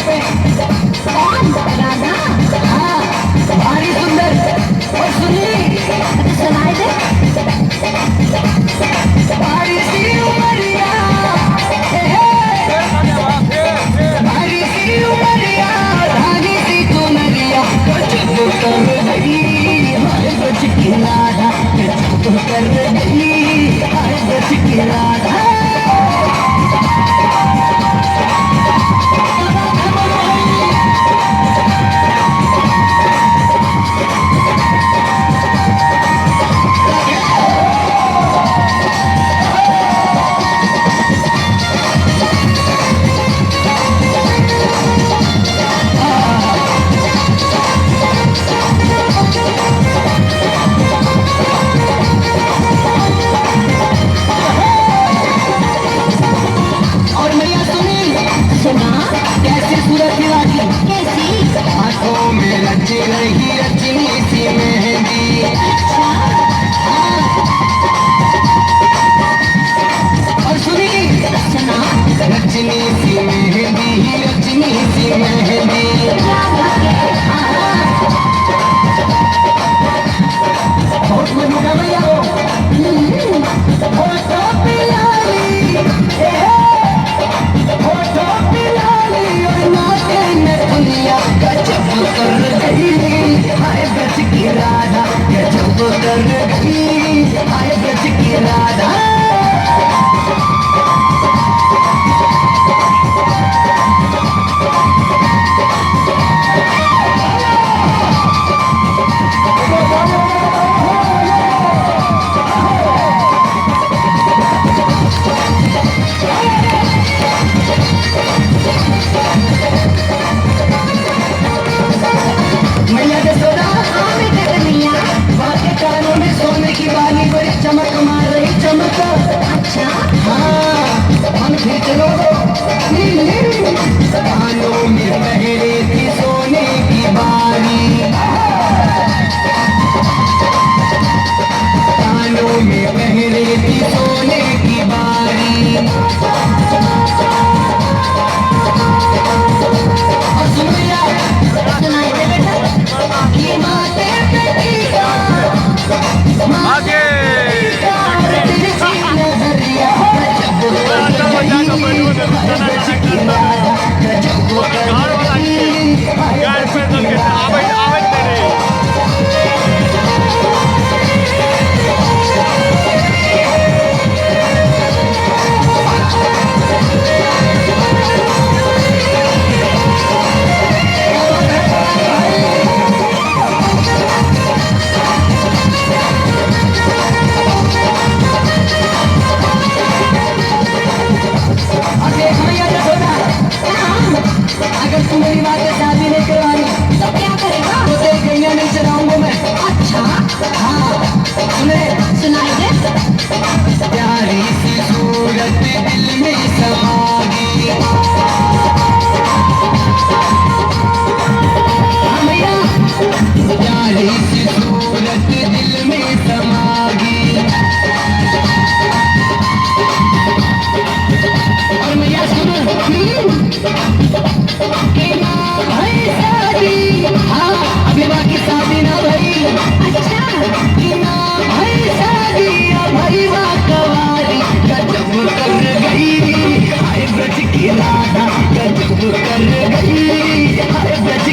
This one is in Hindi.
पे कौन राधा? हाँ भारी सुंदर और सुनी सुनाई दे भारी सी उमरिया भारी सी उमरिया धानी सी चुनरिया गजब कर गई हाय गज की राधा गजब कर गई हाय गज की राधा कैसी सूरत लागी कैसी आंखों में रच रही रचनी सी मेहंदी और सुनी सुना रचनी सी मेहंदी रचनी सी मेहंदी बहुत मजा भैया फोटो पिलाली फोटो पिलाली और नाचे में दुनिया गजब कर गई हाय गज की राधा गजब कर गई हाय गज की राधा मैया के सोना बाके कानों में सोने की बाली बड़ी चमक मार रही चमक अच्छा हाँ हम खींच लो कानों में पहले थी सोने की बाली कानों में पहले थी सोने की बाली और सुनिया सुनाई दे बेटा ये माते बेटी का आगे अगर तू मेरी बात से शादी नहीं करवानी तो क्या करेगा? तो तेरी गैया नहीं चलाऊंगा मैं अच्छा हाँ सुने सुनाई दे प्यारी सी सूरत दिल में समा गई भैया प्यारी सी सूरत दिल में समा गई और मैया सुनो भाई शादी हाँ अभी बाकी शादी ना भाई अच्छा कि ना भाई शादी भाई कवारी गजब कर गई हाय ब्रज की राधा गजब कर गई हाय ब्रज